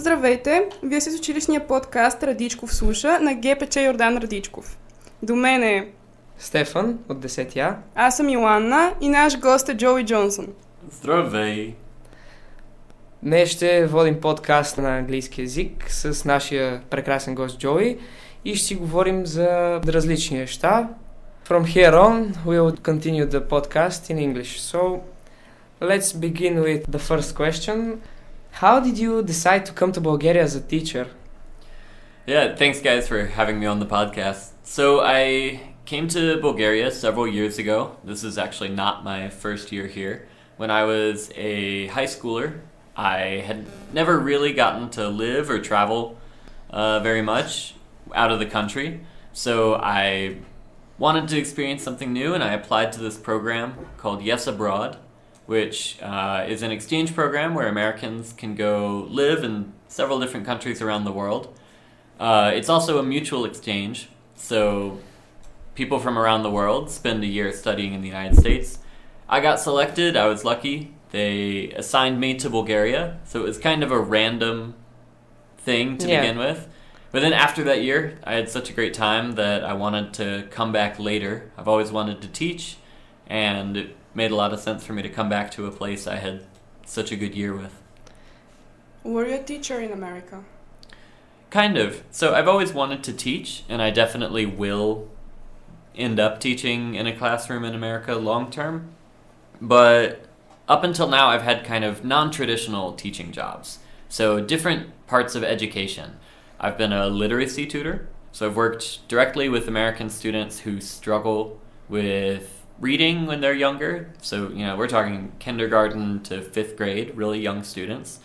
Здравейте! Вие сте с училищния подкаст Радичков слуша на ГПЧ Йордан Радичков. До мен е Стефан от 10-я. Аз съм Йоанна и наш гост е Джоуи Джонсън. Здравей! Днес ще водим подкаст на английски език с нашия прекрасен гост Джоуи и ще си говорим за различни неща. From here on, we will continue the podcast in English. So, let's begin with the first question. How did you decide to come to Bulgaria as a teacher? Yeah, thanks guys for having me on the podcast. So I came to Bulgaria several years ago. This is actually not my first year here. When I was a high schooler, I had never really gotten to live or travel very much out of the country. So I wanted to experience something new, and I applied to this program called Yes Abroad, which is an exchange program where Americans can go live in several different countries around the world. It's also a mutual exchange, so people from around the world spend a year studying in the United States. I got selected, I was lucky. They assigned me to Bulgaria, so it was kind of a random thing to begin with. But then after that year, I had such a great time that I wanted to come back later. I've always wanted to teach, and it made a lot of sense for me to come back to a place I had such a good year with. Were you a teacher in America? Kind of. So I've always wanted to teach, and I definitely will end up teaching in a classroom in America long term. But up until now, I've had kind of non-traditional teaching jobs. So different parts of education. I've been a literacy tutor, so I've worked directly with American students who struggle with reading when they're younger. So, we're talking kindergarten to 5th grade, really young students.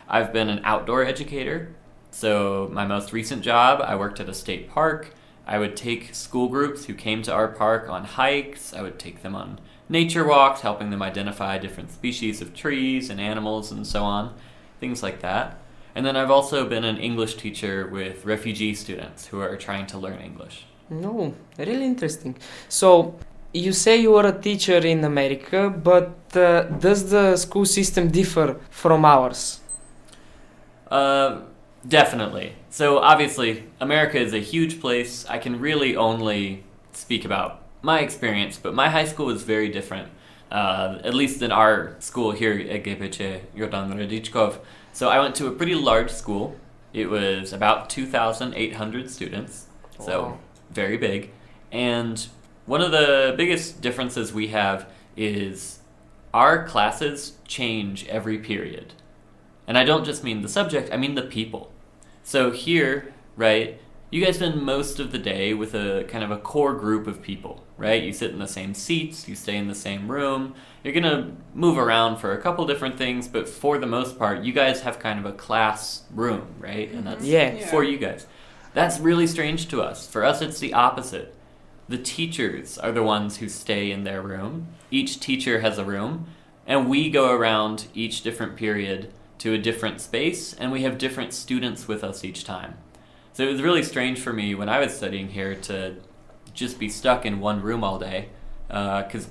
I've been an outdoor educator. So my most recent job, I worked at a state park. I would take school groups who came to our park on hikes. I would take them on nature walks, helping them identify different species of trees and animals and so on, things like that. And then I've also been an English teacher with refugee students who are trying to learn English. No, really interesting. So, you say you were a teacher in America, but does the school system differ from ours? Definitely. So obviously, America is a huge place. I can really only speak about my experience, but my high school was very different, at least in our school here at ГПЧ Йордан Радичков. So I went to a pretty large school. It was about 2,800 students, so very big. And one of the biggest differences we have is our classes change every period. And I don't just mean the subject, I mean the people. So here, right, you guys spend most of the day with a kind of a core group of people, right? You sit in the same seats, you stay in the same room. You're going to move around for a couple different things, but for the most part, you guys have kind of a class room, right? And that's for you guys. That's really strange to us. For us, it's the opposite. The teachers are the ones who stay in their room. Each teacher has a room, and we go around each different period to a different space, and we have different students with us each time. So it was really strange for me when I was studying here to just be stuck in one room all day, because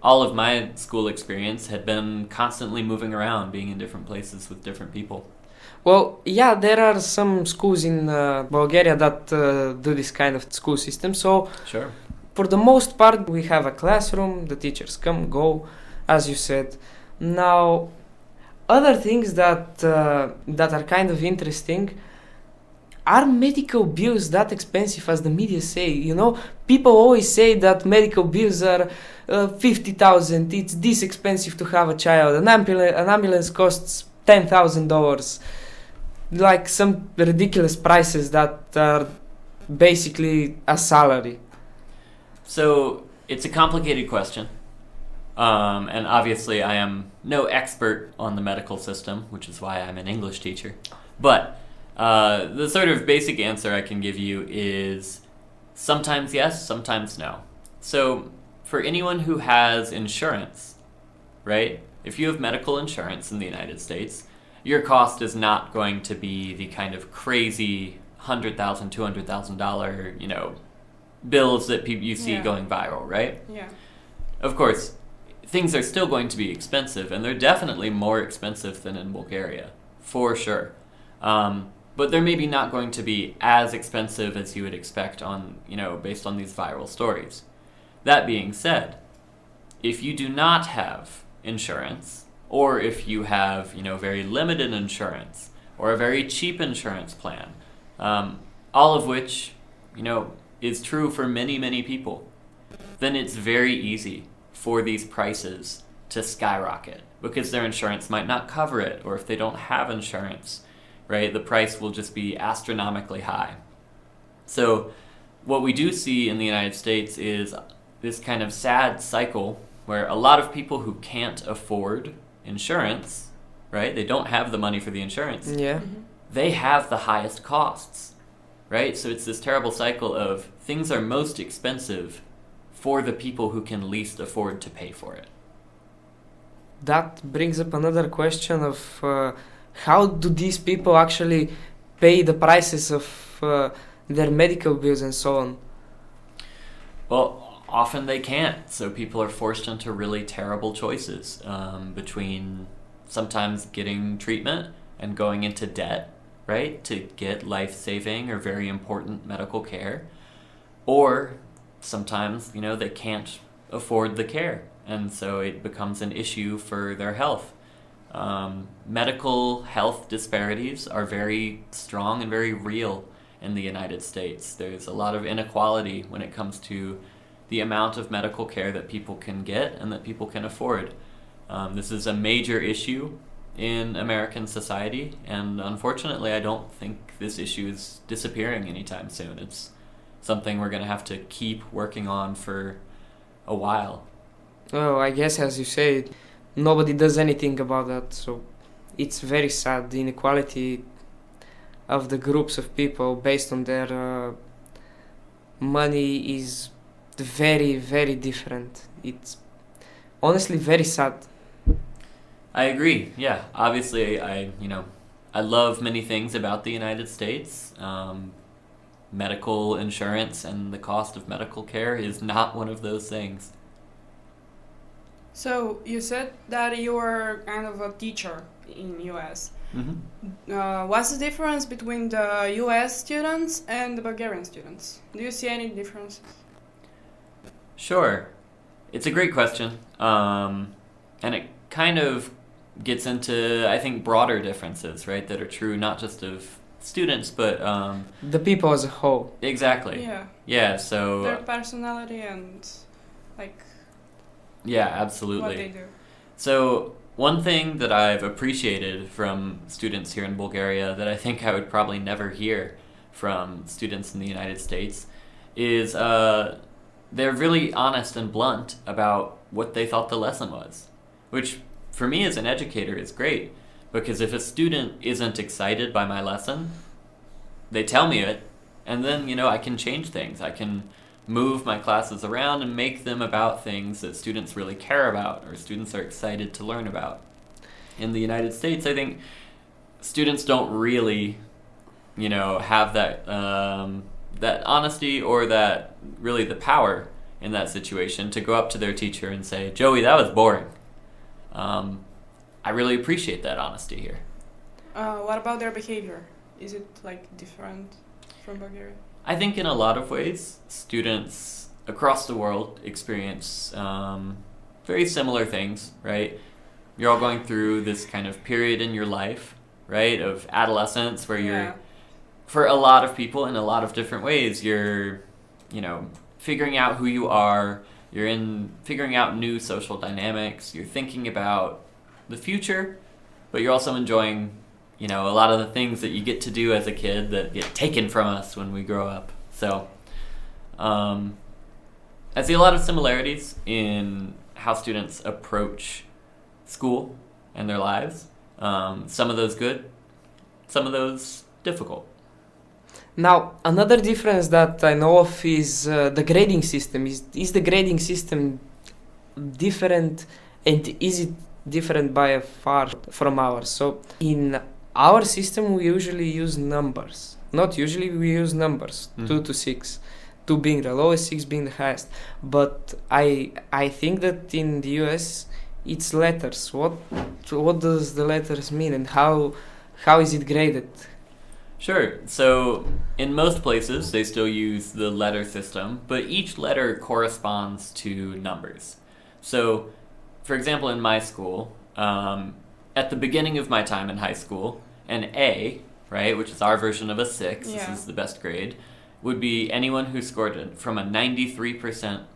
all of my school experience had been constantly moving around, being in different places with different people. Well, yeah, there are some schools in Bulgaria that do this kind of school system. So, sure. For the most part, we have a classroom, the teachers come, go, as you said. Now, other things that are kind of interesting, are medical bills that expensive as the media say? People always say that medical bills are 50,000. It's this expensive to have a child. An ambulance costs $10,000. Like some ridiculous prices that are basically a salary. So it's a complicated question. And obviously I am no expert on the medical system, which is why I'm an English teacher. But the sort of basic answer I can give you is sometimes yes, sometimes no. So for anyone who has insurance, right? If you have medical insurance in the United States, your cost is not going to be the kind of crazy $100,000, $200,000, bills that you see going viral, right? Yeah. Of course, things are still going to be expensive, and they're definitely more expensive than in Bulgaria, for sure. But they're maybe not going to be as expensive as you would expect on, based on these viral stories. That being said, if you do not have insurance, or if you have, very limited insurance, or a very cheap insurance plan, all of which, is true for many, many people, then it's very easy for these prices to skyrocket because their insurance might not cover it, or if they don't have insurance, right, the price will just be astronomically high. So what we do see in the United States is this kind of sad cycle where a lot of people who can't afford insurance, right, they don't have the money for the insurance, they have the highest costs, right? So it's this terrible cycle of things are most expensive for the people who can least afford to pay for it. That brings up another question of how do these people actually pay the prices of their medical bills and so on? Well, often they can't, so people are forced into really terrible choices between sometimes getting treatment and going into debt, right, to get life-saving or very important medical care, or sometimes, they can't afford the care, and so it becomes an issue for their health. Medical health disparities are very strong and very real in the United States. There's a lot of inequality when it comes to the amount of medical care that people can get and that people can afford. This is a major issue in American society, and unfortunately I don't think this issue is disappearing anytime soon. It's something we're going to have to keep working on for a while. Oh, I guess as you say, nobody does anything about that, so it's very sad. The inequality of the groups of people based on their money is very, very different. It's honestly very sad. I agree. Yeah, obviously I love many things about the United States. Medical insurance and the cost of medical care is not one of those things. So you said that you were kind of a teacher in US. Mm-hmm. What's the difference between the US students and the Bulgarian students? Do you see any differences? Sure. It's a great question. And it kind of gets into, I think, broader differences, right, that are true not just of students, but the people as a whole. Exactly. Yeah, so their personality and yeah, absolutely. what they do. So one thing that I've appreciated from students here in Bulgaria that I think I would probably never hear from students in the United States is they're really honest and blunt about what they thought the lesson was, which for me as an educator is great, because if a student isn't excited by my lesson, they tell me it, and then, I can change things. I can move my classes around and make them about things that students really care about or students are excited to learn about. In the United States, I think students don't really, have that that honesty or that really the power in that situation to go up to their teacher and say, "Joey, that was boring." I really appreciate that honesty here. What about their behavior? Is it different from Bulgaria? I think in a lot of ways, students across the world experience very similar things, right? You're all going through this kind of period in your life, right, of adolescence where you're, for a lot of people in a lot of different ways, you're, figuring out who you are, you're figuring out new social dynamics, you're thinking about the future, but you're also enjoying a lot of the things that you get to do as a kid that get taken from us when we grow up. So I see a lot of similarities in how students approach school and their lives. Some of those good, some of those difficult. Now, another difference that I know of is the grading system. Is the grading system different, and is it different by far from ours? So in our system, we usually use numbers. Not usually, we use numbers, 2 to 6. 2 being the lowest, 6 being the highest. But I think that in the US, it's letters. What does the letters mean, and how is it graded? Sure. So in most places, they still use the letter system, but each letter corresponds to numbers. So, for example, in my school, at the beginning of my time in high school, an A, right, which is our version of a 6, Yeah. this is the best grade, would be anyone who scored it from a 93%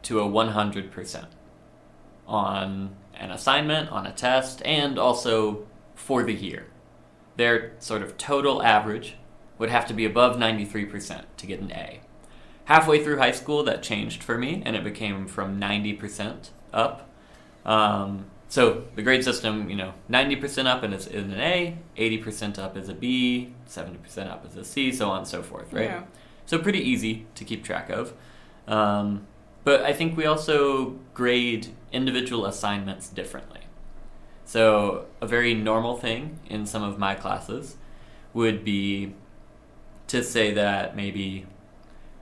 to a 100% on an assignment, on a test, and also for the year. Their sort of total average would have to be above 93% to get an A. Halfway through high school, that changed for me, and it became from 90% up. So the grade system, 90% up is an A, 80% up is a B, 70% up is a C, so on and so forth, right? Yeah. So pretty easy to keep track of. But I think we also grade individual assignments differently. So a very normal thing in some of my classes would be to say that maybe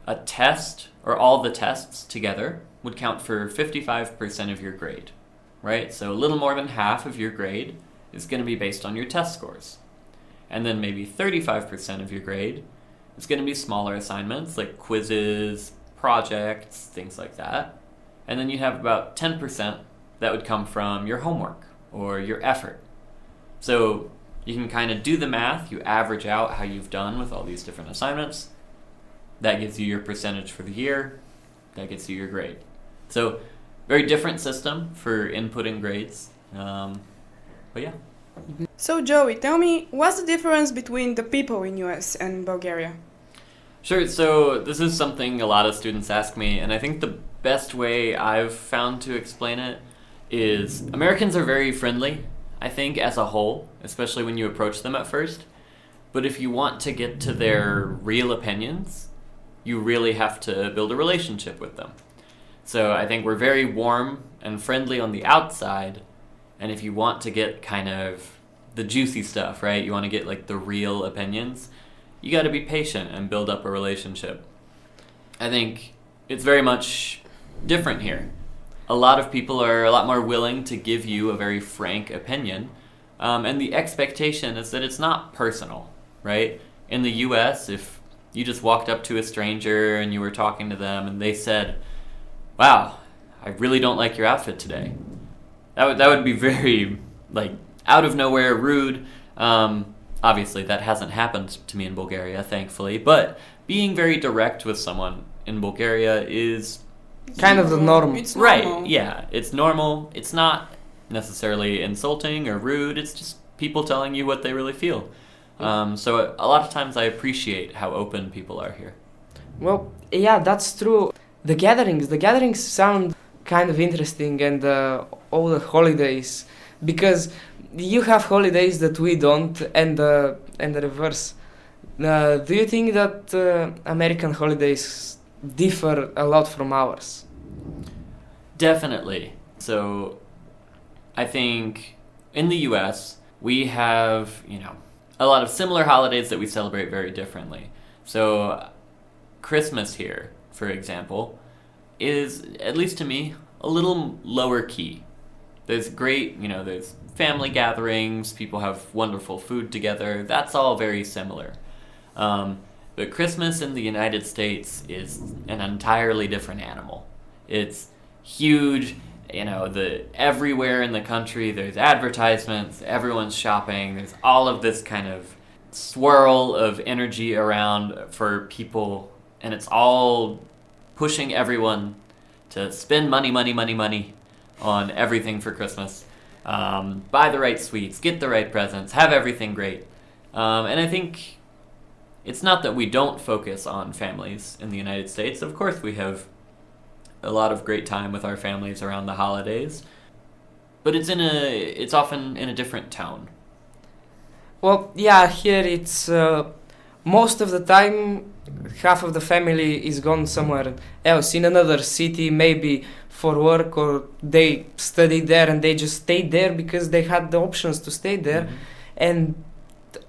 a test or all the tests together would count for 55% of your grade, right? So a little more than half of your grade is going to be based on your test scores. And then maybe 35% of your grade is going to be smaller assignments like quizzes, projects, things like that. And then you have about 10% that would come from your homework or your effort. So you can kind of do the math, you average out how you've done with all these different assignments. That gives you your percentage for the year. That gets you your grade. So very different system for inputting grades. But yeah. So Joey, tell me, what's the difference between the people in US and Bulgaria? Sure, so this is something a lot of students ask me, and I think the best way I've found to explain it is Americans are very friendly, I think, as a whole, especially when you approach them at first. But if you want to get to their real opinions, you really have to build a relationship with them. So I think we're very warm and friendly on the outside, and if you want to get kind of the juicy stuff, right? You want to get like the real opinions, you got to be patient and build up a relationship. I think it's very much different here. A lot of people are a lot more willing to give you a very frank opinion, and the expectation is that it's not personal, right? In the US, if you just walked up to a stranger and you were talking to them and they said, "Wow, I really don't like your outfit today," that would be very like out of nowhere, rude. Obviously, that hasn't happened to me in Bulgaria, thankfully. But being very direct with someone in Bulgaria is Kind of the norm. It's normal. right. Yeah, it's normal. It's not necessarily insulting or rude. It's just people telling you what they really feel. So a lot of times I appreciate how open people are here. Well, yeah, that's true. The gatherings sound kind of interesting, and all the holidays, because you have holidays that we don't, and the reverse. Do you think that American holidays differ a lot from ours? Definitely. So I think in the US, we have, a lot of similar holidays that we celebrate very differently. So Christmas here, for example, is, at least to me, a little lower key. There's great, there's family gatherings, people have wonderful food together. That's all very similar. But Christmas in the United States is an entirely different animal. It's huge, everywhere in the country there's advertisements, everyone's shopping, there's all of this kind of swirl of energy around for people, and it's all pushing everyone to spend money on everything for Christmas. Buy the right sweets, get the right presents, have everything great. And I think it's not that we don't focus on families in the United States. Of course, we have a lot of great time with our families around the holidays, but it's often in a different tone. Well, yeah, here it's most of the time half of the family is gone somewhere else, in another city, maybe for work, or they study there and they just stayed there because they had the options to stay there. Mm-hmm. And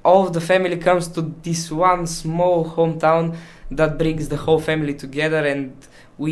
all of the family comes to this one small hometown that brings the whole family together, and we